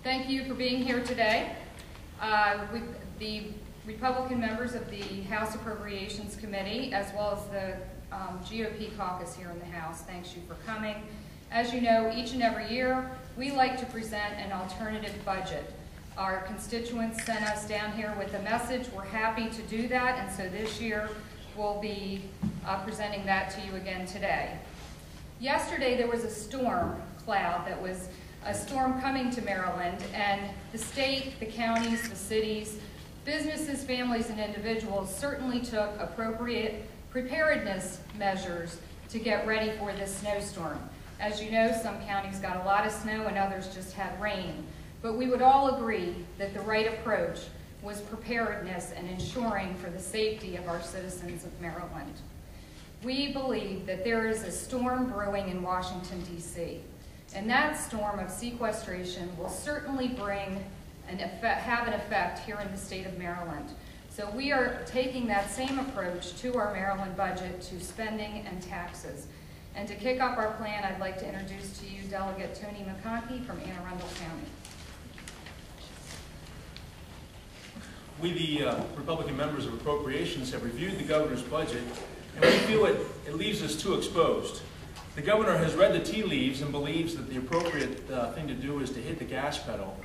Thank you for being here today. The Republican members of the House Appropriations Committee, as well as the GOP caucus here in the House, thanks you for coming. As you know, each and every year, we like to present an alternative budget. Our constituents sent us down here with a message. We're happy to do that, and so this year we'll be presenting that to you again today. Yesterday there was a storm cloud that was a storm coming to Maryland, and the state, the counties, the cities, businesses, families, and individuals certainly took appropriate preparedness measures to get ready for this snowstorm. As you know, some counties got a lot of snow and others just had rain. But we would all agree that the right approach was preparedness and ensuring for the safety of our citizens of Maryland. We believe that there is a storm brewing in Washington, D.C., and that storm of sequestration will certainly bring have an effect here in the state of Maryland. So we are taking that same approach to our Maryland budget, to spending and taxes. And to kick off our plan, I'd like to introduce to you Delegate Tony McConkey from Anne Arundel County. We, the Republican members of Appropriations, have reviewed the governor's budget, and we feel it leaves us too exposed. The governor has read the tea leaves and believes that the appropriate thing to do is to hit the gas pedal.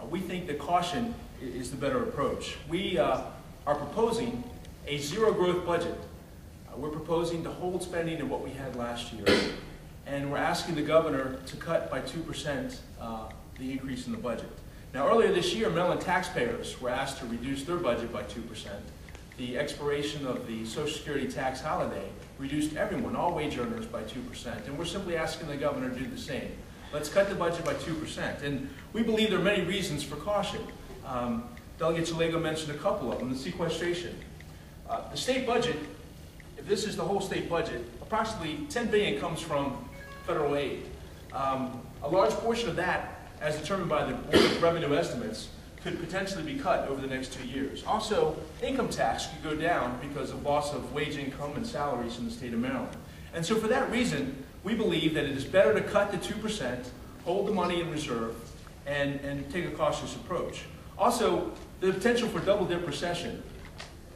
We think that caution is the better approach. We are proposing a zero-growth budget. We're proposing to hold spending to what we had last year, and we're asking the governor to cut by 2% the increase in the budget. Now, earlier this year, Maryland taxpayers were asked to reduce their budget by 2%. The expiration of the Social Security tax holiday reduced everyone, all wage earners, by 2%, and we're simply asking the governor to do the same. Let's cut the budget by 2%, and we believe there are many reasons for caution. Delegate Chalego mentioned a couple of them. The sequestration. The state budget, if this is the whole state budget, approximately $10 billion comes from federal aid. A large portion of that, as determined by the Board of Revenue Estimates, could potentially be cut over the next 2 years. Also, income tax could go down because of loss of wage income and salaries in the state of Maryland. And so for that reason, we believe that it is better to cut the 2%, hold the money in reserve, and take a cautious approach. Also, the potential for double-dip recession.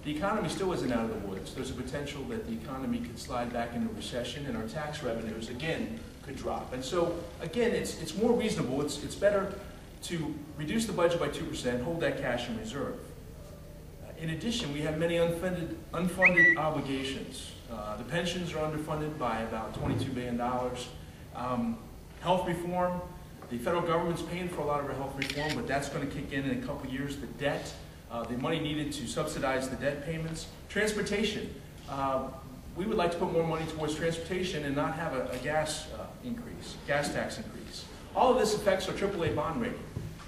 The economy still isn't out of the woods. There's a potential that the economy could slide back into recession, and our tax revenues, again, could drop. And so, again, it's more reasonable. It's better to reduce the budget by 2%, hold that cash in reserve. In addition, we have many unfunded obligations. The pensions are underfunded by about $22 billion. Health reform, the federal government's paying for a lot of our health reform, but that's going to kick in a couple years. The debt, the money needed to subsidize the debt payments. Transportation, we would like to put more money towards transportation and not have a gas tax increase. All of this affects our AAA bond rating.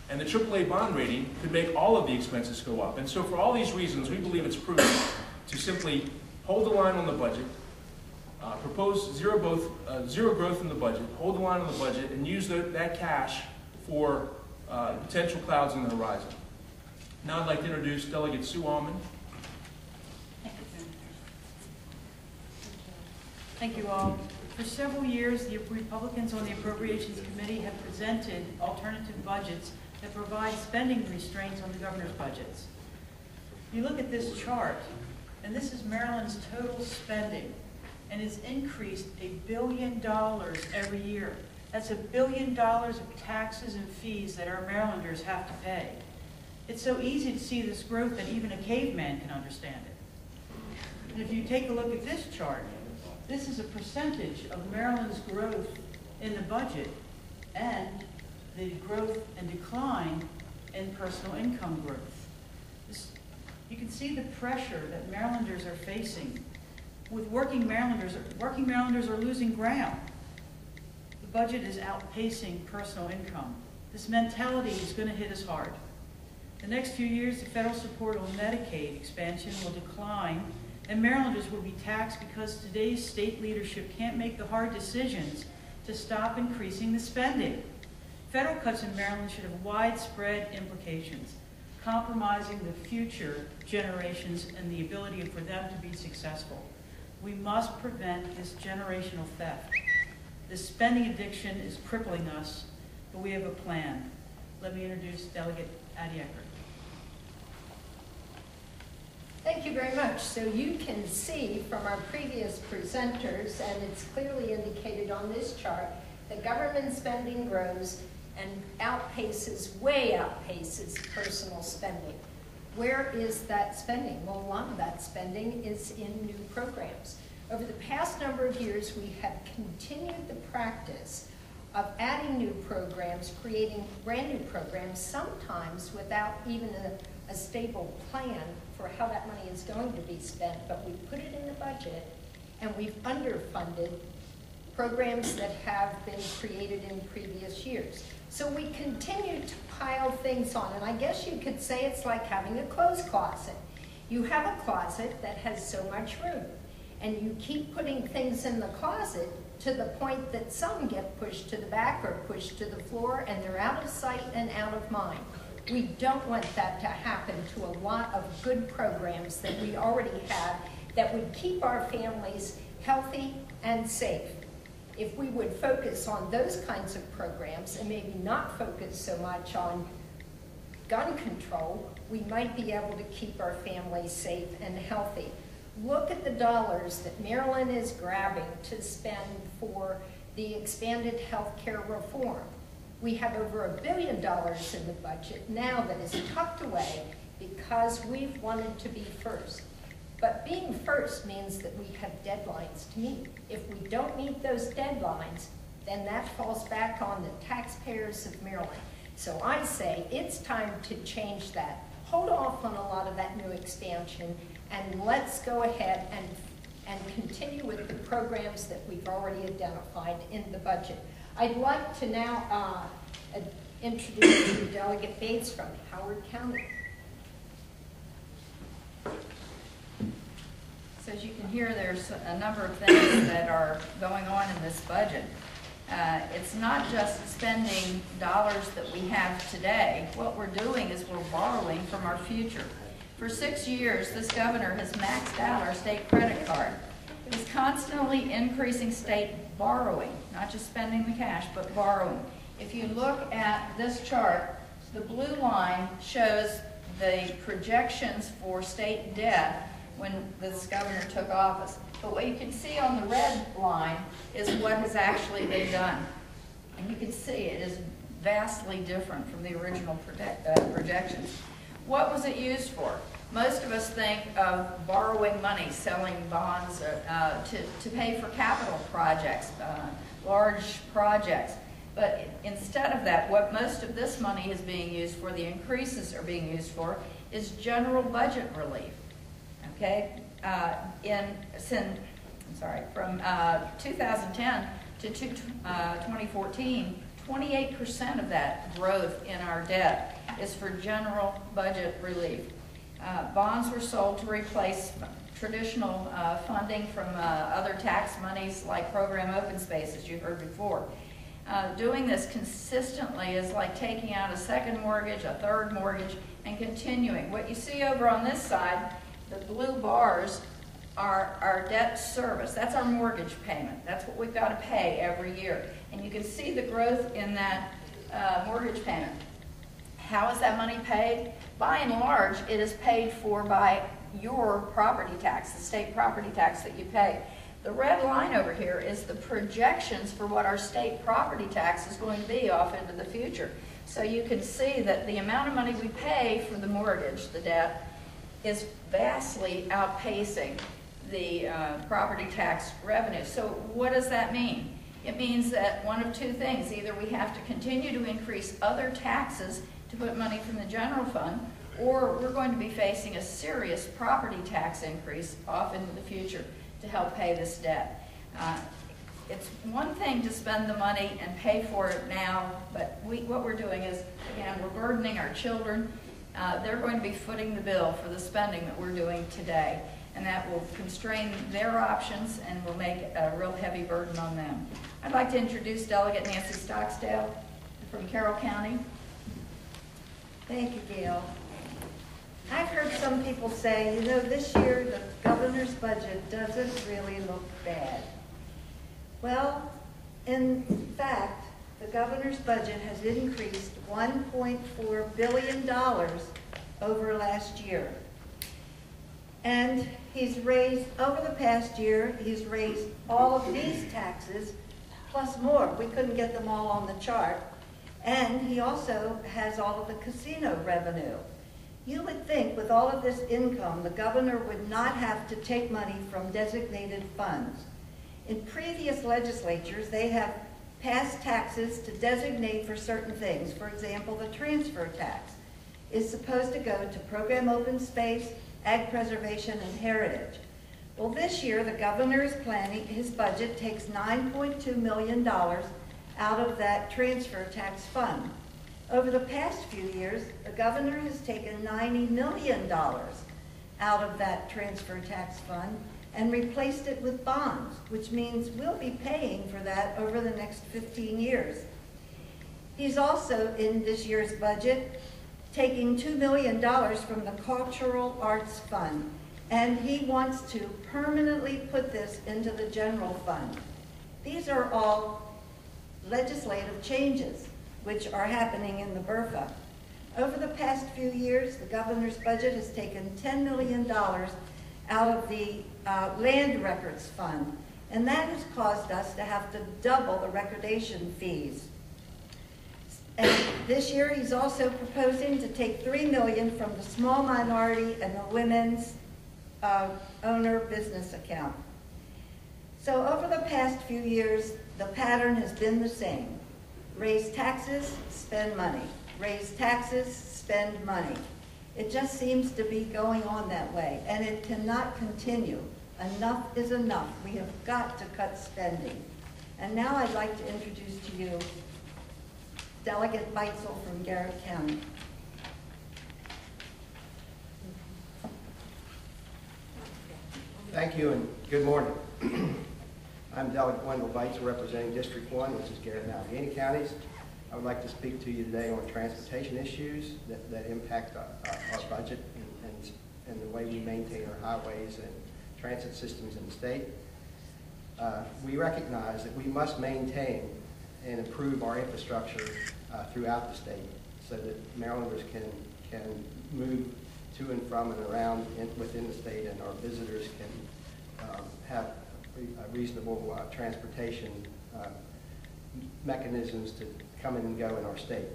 And the AAA bond rating could make all of the expenses go up. And so for all these reasons, we believe it's prudent to simply hold the line on the budget, propose zero growth in the budget, hold the line on the budget, and use that cash for potential clouds on the horizon. Now I'd like to introduce Delegate Sue Almond. Thank you all. For several years, the Republicans on the Appropriations Committee have presented alternative budgets that provide spending restraints on the governor's budgets. You look at this chart, and this is Maryland's total spending, and it's increased $1 billion every year. That's $1 billion of taxes and fees that our Marylanders have to pay. It's so easy to see this growth that even a caveman can understand it. And if you take a look at this chart, this is a percentage of Maryland's growth in the budget and the growth and decline in personal income growth. You can see the pressure that Marylanders are facing. With working Marylanders are losing ground. The budget is outpacing personal income. This mentality is going to hit us hard. The next few years, the federal support on Medicaid expansion will decline, and Marylanders will be taxed because today's state leadership can't make the hard decisions to stop increasing the spending. Federal cuts in Maryland should have widespread implications, compromising the future generations and the ability for them to be successful. We must prevent this generational theft. This spending addiction is crippling us, but we have a plan. Let me introduce Delegate Addie Eckert. Thank you very much. So you can see from our previous presenters, and it's clearly indicated on this chart, that government spending grows and way outpaces personal spending. Where is that spending? Well, a lot of that spending is in new programs. Over the past number of years, we have continued the practice of adding new programs, creating brand new programs, sometimes without even a stable plan for how that money is going to be spent, but we put it in the budget and we've underfunded programs that have been created in previous years. So we continue to pile things on, and I guess you could say it's like having a clothes closet. You have a closet that has so much room, and you keep putting things in the closet to the point that some get pushed to the back or pushed to the floor, and they're out of sight and out of mind. We don't want that to happen to a lot of good programs that we already have that would keep our families healthy and safe. If we would focus on those kinds of programs and maybe not focus so much on gun control, we might be able to keep our families safe and healthy. Look at the dollars that Maryland is grabbing to spend for the expanded health care reform. We have over $1 billion in the budget now that is tucked away because we've wanted to be first. But being first means that we have deadlines to meet. If we don't meet those deadlines, then that falls back on the taxpayers of Maryland. So I say it's time to change that. Hold off on a lot of that new expansion, and let's go ahead and continue with the programs that we've already identified in the budget. I'd like to now introduce you Delegate Bates from Howard County. So as you can hear, there's a number of things that are going on in this budget. It's not just spending dollars that we have today. What we're doing is we're borrowing from our future. For 6 years, this governor has maxed out our state credit card. He's constantly increasing state borrowing, not just spending the cash, but borrowing. If you look at this chart, the blue line shows the projections for state debt when this governor took office. But what you can see on the red line is what has actually been done. And you can see it is vastly different from the original projections. What was it used for? Most of us think of borrowing money, selling bonds to pay for capital projects, large projects. But instead of that, what most of this money is being used for, the increases are being used for, is general budget relief. Okay, from 2010 to 2014, 28% of that growth in our debt is for general budget relief. Bonds were sold to replace traditional funding from other tax monies like program open space, as you heard before. Doing this consistently is like taking out a second mortgage, a third mortgage, and continuing. What you see over on this side, the blue bars are our debt service. That's our mortgage payment. That's what we've got to pay every year. And you can see the growth in that mortgage payment. How is that money paid? By and large, it is paid for by your property tax, the state property tax that you pay. The red line over here is the projections for what our state property tax is going to be off into the future. So you can see that the amount of money we pay for the mortgage, the debt, is vastly outpacing the property tax revenue. So what does that mean? It means that one of two things. Either we have to continue to increase other taxes to put money from the general fund, or we're going to be facing a serious property tax increase off into the future to help pay this debt. It's one thing to spend the money and pay for it now, but what we're doing is, again, we're burdening our children. They're going to be footing the bill for the spending that we're doing today, and that will constrain their options and will make a real heavy burden on them. I'd like to introduce Delegate Nancy Stocksdale from Carroll County. Thank you, Gail. I've heard some people say, you know, this year the governor's budget doesn't really look bad. Well, in fact, the the governor's budget has increased $1.4 billion over last year. And he's raised, over the past year, he's raised all of these taxes, plus more. We couldn't get them all on the chart. And he also has all of the casino revenue. You would think with all of this income, the governor would not have to take money from designated funds. In previous legislatures, they have passed taxes to designate for certain things. For example, the transfer tax is supposed to go to program open space, ag preservation, and heritage. Well, this year, the governor is planning, his budget takes $9.2 million out of that transfer tax fund. Over the past few years, the governor has taken $90 million out of that transfer tax fund and replaced it with bonds, which means we'll be paying for that over the next 15 years. He's also, in this year's budget, taking $2 million from the Cultural Arts Fund, and he wants to permanently put this into the general fund. These are all legislative changes which are happening in the BRFA. Over the past few years, the governor's budget has taken $10 million out of the Land Records Fund, and that has caused us to have to double the recordation fees. And this year, he's also proposing to take $3 million from the small minority and the women's owner business account. So over the past few years, the pattern has been the same. Raise taxes, spend money. Raise taxes, spend money. It just seems to be going on that way, and it cannot continue. Enough is enough. We have got to cut spending. And now I'd like to introduce to you Delegate Beitzel from Garrett County. Thank you and good morning. I'm Delegate Wendell Beitzel representing District 1, which is Garrett and Allegheny counties. I would like to speak to you today on transportation issues that impact our budget and the way we maintain our highways and transit systems in the state. We recognize that we must maintain and improve our infrastructure throughout the state so that Marylanders can move to and from and around within the state, and our visitors can have reasonable transportation mechanisms to come in and go in our state.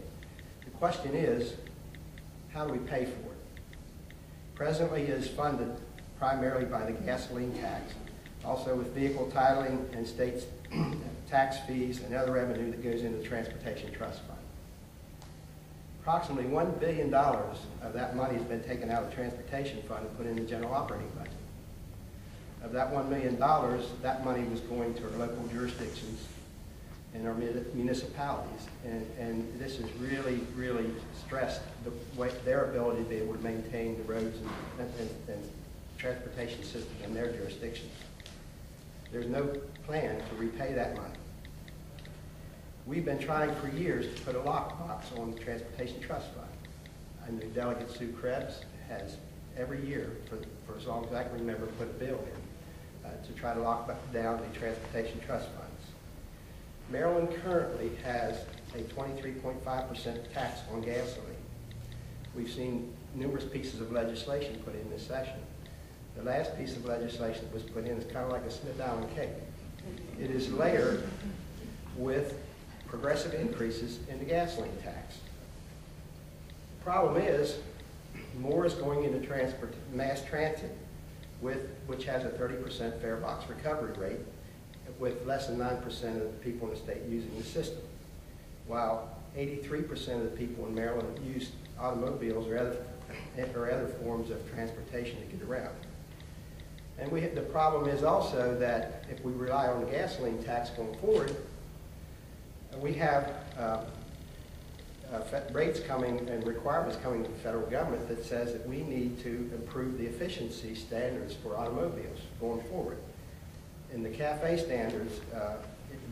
The question is, how do we pay for it? Presently, it is funded primarily by the gasoline tax, also with vehicle titling and state tax fees and other revenue that goes into the Transportation Trust Fund. Approximately $1 billion of that money has been taken out of the Transportation Fund and put in the general operating budget. Of that $1 million, that money was going to our local jurisdictions and our municipalities. And this has really, really stressed their ability to be able to maintain the roads and transportation system in their jurisdictions. There's no plan to repay that money. We've been trying for years to put a lockbox on the Transportation Trust Fund. I know Delegate Sue Krebs has every year, for as long as I can remember, put a bill in to try to lock down the Transportation Trust Funds. Maryland currently has a 23.5% tax on gasoline. We've seen numerous pieces of legislation put in this session. The last piece of legislation that was put in is kind of like a Smith Allen cake. It is layered with progressive increases in the gasoline tax. The problem is, more is going into mass transit, which has a 30% fare box recovery rate, with less than 9% of the people in the state using the system, while 83% of the people in Maryland use automobiles or other forms of transportation to get around. And the problem is also that if we rely on the gasoline tax going forward, we have rates coming and requirements coming from the federal government that says that we need to improve the efficiency standards for automobiles going forward. And the CAFE standards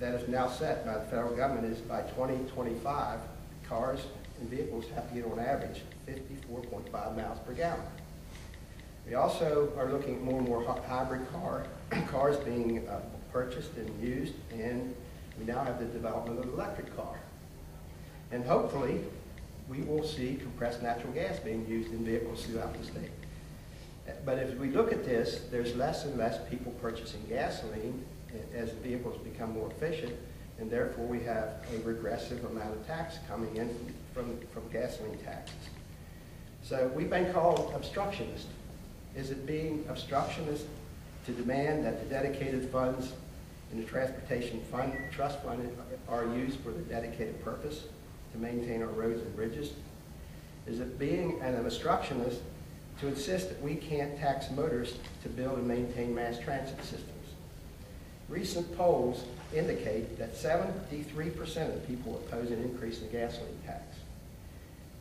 that is now set by the federal government is by 2025, cars and vehicles have to get on average 54.5 miles per gallon. We also are looking at more and more hybrid cars being purchased and used, and we now have the development of an electric car. And hopefully, we will see compressed natural gas being used in vehicles throughout the state. But if we look at this, there's less and less people purchasing gasoline as vehicles become more efficient, and therefore we have a regressive amount of tax coming in from gasoline taxes. So we've been called obstructionist. Is it being obstructionist to demand that the dedicated funds in the transportation fund, trust fund, are used for the dedicated purpose to maintain our roads and bridges? Is it being an obstructionist to insist that we can't tax motorists to build and maintain mass transit systems? Recent polls indicate that 73% of people oppose an increase in the gasoline tax.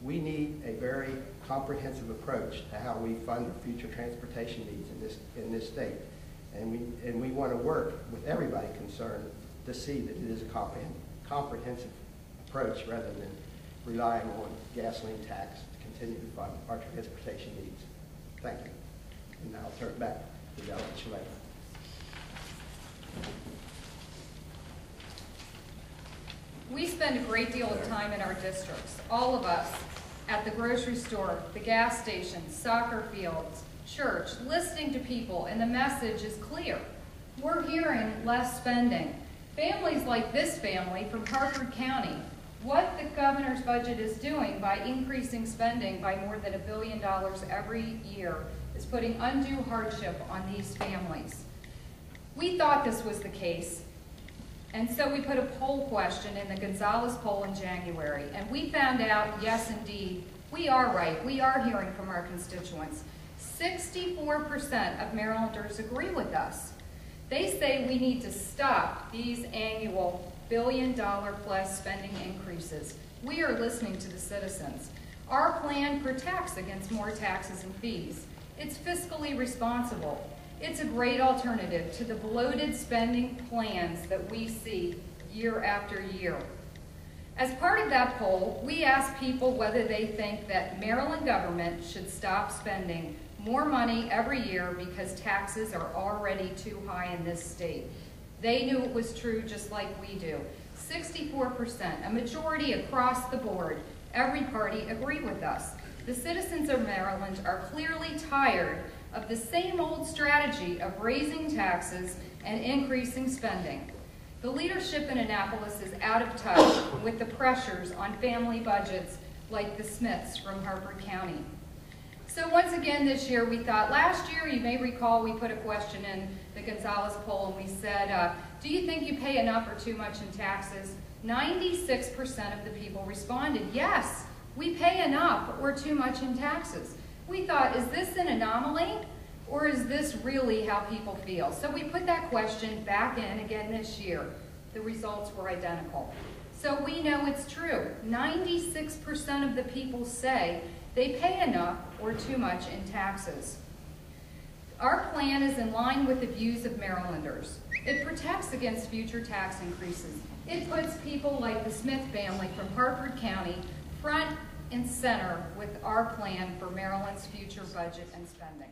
We need a very comprehensive approach to how we fund our future transportation needs in this state. And we want to work with everybody concerned to see that it is a comprehensive approach rather than relying on gasoline tax to continue to fund our transportation needs. Thank you. And now I'll turn it back to Delegate Shalala. We spend a great deal of time in our districts, all of us, at the grocery store, the gas station, soccer fields, church, listening to people, and the message is clear. We're hearing less spending. Families like this family from Harford County, what the governor's budget is doing by increasing spending by more than $1 billion every year is putting undue hardship on these families. We thought this was the case, and so we put a poll question in the Gonzales poll in January, and we found out, yes, indeed, we are right. We are hearing from our constituents. 64% of Marylanders agree with us. They say we need to stop these annual $1 billion-plus spending increases. We are listening to the citizens. Our plan protects against more taxes and fees. It's fiscally responsible. It's a great alternative to the bloated spending plans that we see year after year. As part of that poll, we asked people whether they think that Maryland government should stop spending more money every year because taxes are already too high in this state. They knew it was true just like we do. 64%, a majority across the board, every party agreed with us. The citizens of Maryland are clearly tired of the same old strategy of raising taxes and increasing spending. The leadership in Annapolis is out of touch with the pressures on family budgets like the Smiths from Harford County. So once again this year we thought, last year you may recall we put a question in the Gonzales poll and we said, do you think you pay enough or too much in taxes? 96% of the people responded, yes, we pay enough or too much in taxes. We thought, is this an anomaly or is this really how people feel? So we put that question back in again this year. The results were identical. So we know it's true. 96% of the people say they pay enough or too much in taxes. Our plan is in line with the views of Marylanders. It protects against future tax increases. It puts people like the Smith family from Harford County front and center with our plan for Maryland's future budget and spending.